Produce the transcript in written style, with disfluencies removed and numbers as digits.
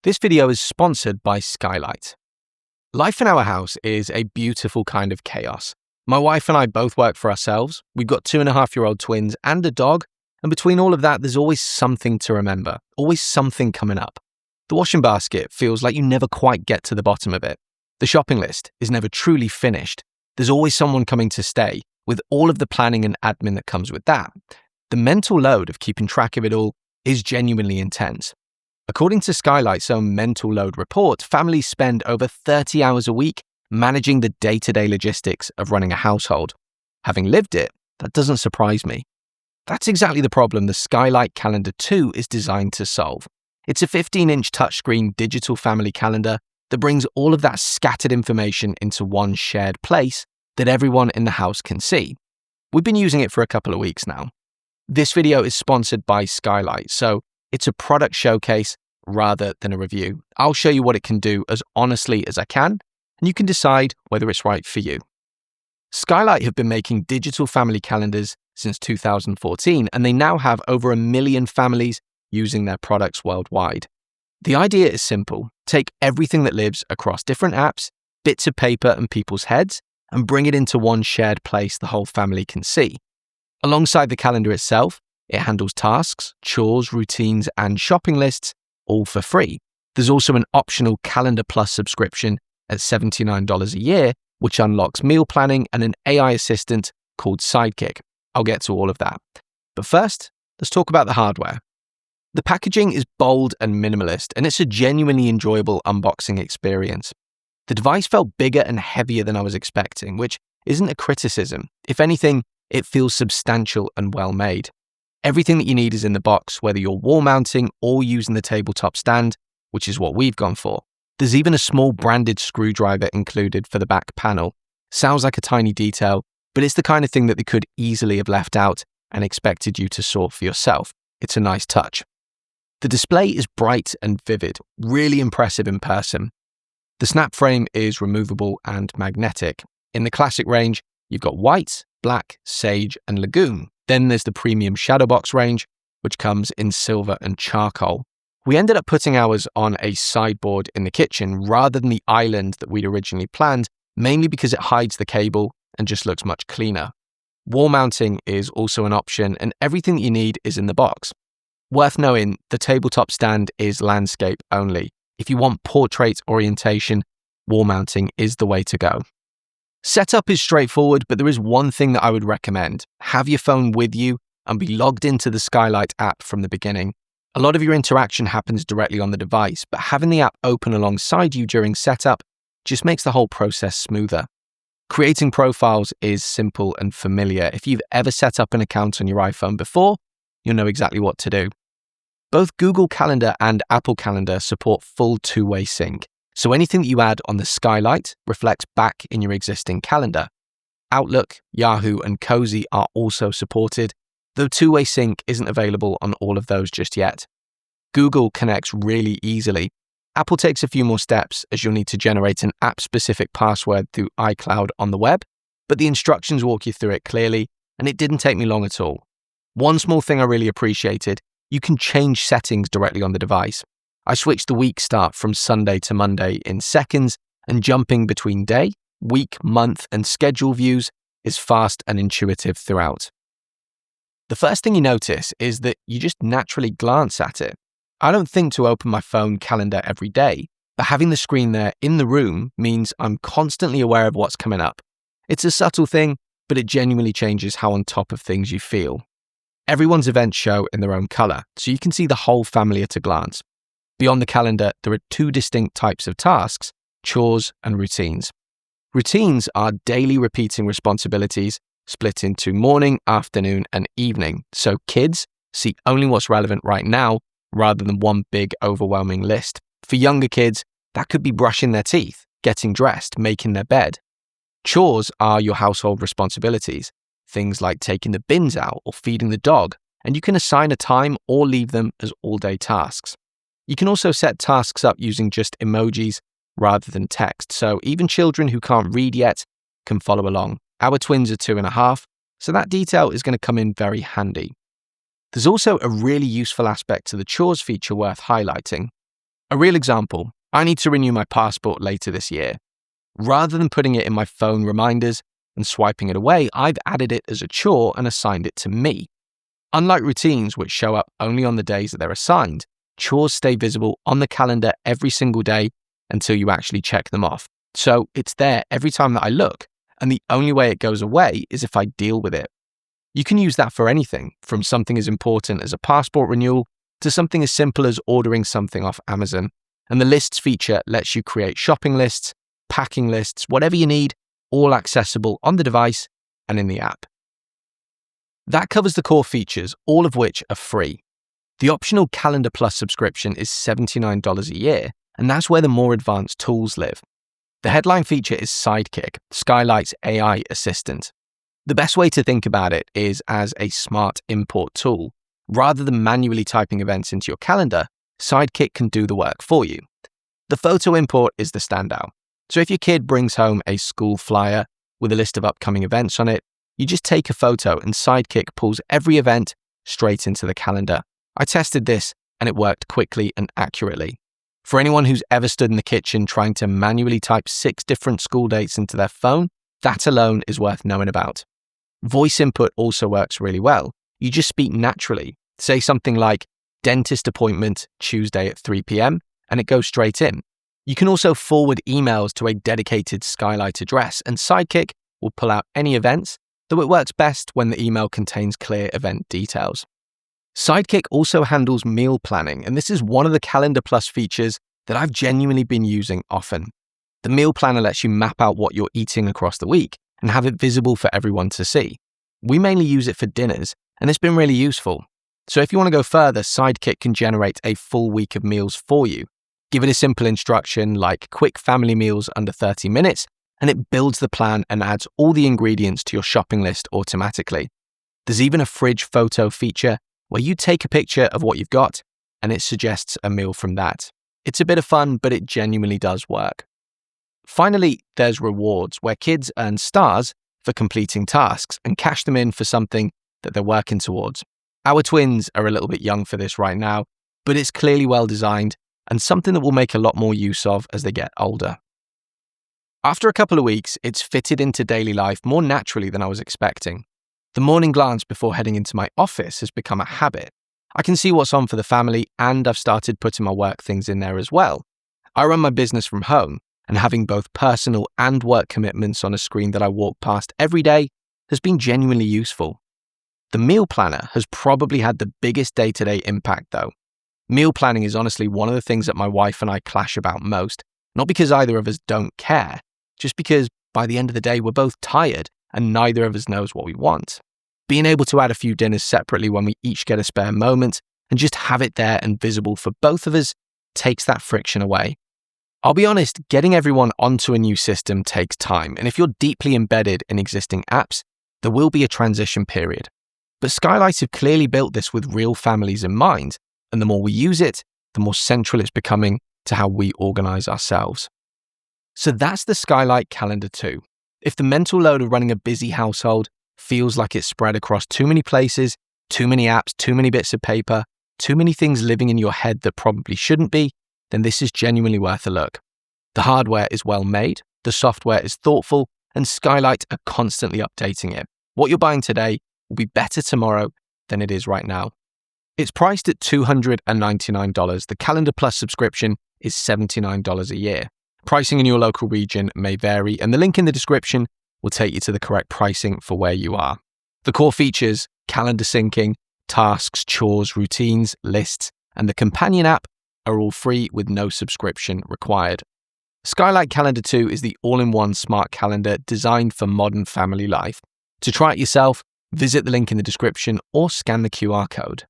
This video is sponsored by Skylight. Life in our house is a beautiful kind of chaos. My wife and I both work for ourselves. We've got 2.5-year-old twins and a dog. And between all of that, there's always something to remember, always something coming up. The washing basket feels like you never quite get to the bottom of it. The shopping list is never truly finished. There's always someone coming to stay, with all of the planning and admin that comes with that. The mental load of keeping track of it all is genuinely intense. According to Skylight's own mental load report, families spend over 30 hours a week managing the day-to-day logistics of running a household. Having lived it, that doesn't surprise me. That's exactly the problem the Skylight Calendar 2 is designed to solve. It's a 15-inch touchscreen digital family calendar that brings all of that scattered information into one shared place that everyone in the house can see. We've been using it for a couple of weeks now. This video is sponsored by Skylight, so it's a product showcase rather than a review. I'll show you what it can do as honestly as I can, and you can decide whether it's right for you. Skylight have been making digital family calendars since 2014, and they now have over 1 million families using their products worldwide. The idea is simple. Take everything that lives across different apps, bits of paper and people's heads, and bring it into one shared place the whole family can see. Alongside the calendar itself, it handles tasks, chores, routines, and shopping lists, all for free. There's also an optional Calendar Plus subscription at $79 a year, which unlocks meal planning and an AI assistant called Sidekick. I'll get to all of that. But first, let's talk about the hardware. The packaging is bold and minimalist, and it's a genuinely enjoyable unboxing experience. The device felt bigger and heavier than I was expecting, which isn't a criticism. If anything, it feels substantial and well made. Everything that you need is in the box, whether you're wall mounting or using the tabletop stand, which is what we've gone for. There's even a small branded screwdriver included for the back panel. Sounds like a tiny detail, but it's the kind of thing that they could easily have left out and expected you to sort for yourself. It's a nice touch. The display is bright and vivid, really impressive in person. The snap frame is removable and magnetic. In the classic range, you've got white, black, sage, and lagoon. Then there's the premium shadow box range, which comes in silver and charcoal. We ended up putting ours on a sideboard in the kitchen rather than the island that we'd originally planned, mainly because it hides the cable and just looks much cleaner. Wall mounting is also an option, and everything that you need is in the box. Worth knowing, the tabletop stand is landscape only. If you want portrait orientation, wall mounting is the way to go. Setup is straightforward, but there is one thing that I would recommend. Have your phone with you and be logged into the Skylight app from the beginning. A lot of your interaction happens directly on the device, but having the app open alongside you during setup just makes the whole process smoother. Creating profiles is simple and familiar. If you've ever set up an account on your iPhone before, you'll know exactly what to do. Both Google Calendar and Apple Calendar support full two-way sync. So anything that you add on the Skylight reflects back in your existing calendar. Outlook, Yahoo, and Cozy are also supported, though two-way sync isn't available on all of those just yet. Google connects really easily. Apple takes a few more steps, as you'll need to generate an app-specific password through iCloud on the web, but the instructions walk you through it clearly, and it didn't take me long at all. One small thing I really appreciated, you can change settings directly on the device. I switched the week start from Sunday to Monday in seconds, and jumping between day, week, month, and schedule views is fast and intuitive throughout. The first thing you notice is that you just naturally glance at it. I don't think to open my phone calendar every day, but having the screen there in the room means I'm constantly aware of what's coming up. It's a subtle thing, but it genuinely changes how on top of things you feel. Everyone's events show in their own color, so you can see the whole family at a glance. Beyond the calendar, there are two distinct types of tasks, chores and routines. Routines are daily repeating responsibilities split into morning, afternoon, and evening, so kids see only what's relevant right now rather than one big overwhelming list. For younger kids, that could be brushing their teeth, getting dressed, making their bed. Chores are your household responsibilities, things like taking the bins out or feeding the dog, and you can assign a time or leave them as all-day tasks. You can also set tasks up using just emojis rather than text, so even children who can't read yet can follow along. Our twins are 2.5, so that detail is going to come in very handy. There's also a really useful aspect to the chores feature worth highlighting. A real example, I need to renew my passport later this year. Rather than putting it in my phone reminders and swiping it away, I've added it as a chore and assigned it to me. Unlike routines, which show up only on the days that they're assigned, chores stay visible on the calendar every single day until you actually check them off. So it's there every time that I look, and the only way it goes away is if I deal with it. You can use that for anything, from something as important as a passport renewal to something as simple as ordering something off Amazon. And the lists feature lets you create shopping lists, packing lists, whatever you need, all accessible on the device and in the app. That covers the core features, all of which are free. The optional Calendar Plus subscription is $79 a year, and that's where the more advanced tools live. The headline feature is Sidekick, Skylight's AI assistant. The best way to think about it is as a smart import tool. Rather than manually typing events into your calendar, Sidekick can do the work for you. The photo import is the standout. So if your kid brings home a school flyer with a list of upcoming events on it, you just take a photo and Sidekick pulls every event straight into the calendar. I tested this and it worked quickly and accurately. For anyone who's ever stood in the kitchen trying to manually type 6 different school dates into their phone, that alone is worth knowing about. Voice input also works really well. You just speak naturally. Say something like, dentist appointment Tuesday at 3 p.m, and it goes straight in. You can also forward emails to a dedicated Skylight address, and Sidekick will pull out any events, though it works best when the email contains clear event details. Sidekick also handles meal planning, and this is one of the Calendar Plus features that I've genuinely been using often. The meal planner lets you map out what you're eating across the week and have it visible for everyone to see. We mainly use it for dinners, and it's been really useful. So if you want to go further, Sidekick can generate a full week of meals for you. Give it a simple instruction like quick family meals under 30 minutes, and it builds the plan and adds all the ingredients to your shopping list automatically. There's even a fridge photo feature where you take a picture of what you've got, and it suggests a meal from that. It's a bit of fun, but it genuinely does work. Finally, there's rewards, where kids earn stars for completing tasks and cash them in for something that they're working towards. Our twins are a little bit young for this right now, but it's clearly well designed and something that we'll make a lot more use of as they get older. After a couple of weeks, it's fitted into daily life more naturally than I was expecting. The morning glance before heading into my office has become a habit. I can see what's on for the family, and I've started putting my work things in there as well. I run my business from home, and having both personal and work commitments on a screen that I walk past every day has been genuinely useful. The meal planner has probably had the biggest day-to-day impact though. Meal planning is honestly one of the things that my wife and I clash about most, not because either of us don't care, just because by the end of the day we're both tired and neither of us knows what we want. Being able to add a few dinners separately when we each get a spare moment and just have it there and visible for both of us takes that friction away. I'll be honest, getting everyone onto a new system takes time, and if you're deeply embedded in existing apps, there will be a transition period. But Skylight have clearly built this with real families in mind, and the more we use it, the more central it's becoming to how we organize ourselves. So that's the Skylight Calendar 2. If the mental load of running a busy household feels like it's spread across too many places, too many apps, too many bits of paper, too many things living in your head that probably shouldn't be, then this is genuinely worth a look. The hardware is well made, the software is thoughtful, and Skylight are constantly updating it. What you're buying today will be better tomorrow than it is right now. It's priced at $299. The Calendar Plus subscription is $79 a year. Pricing in your local region may vary, and the link in the description will take you to the correct pricing for where you are. The core features, calendar syncing, tasks, chores, routines, lists, and the companion app are all free with no subscription required. Skylight Calendar 2 is the all-in-one smart calendar designed for modern family life. To try it yourself, visit the link in the description or scan the QR code.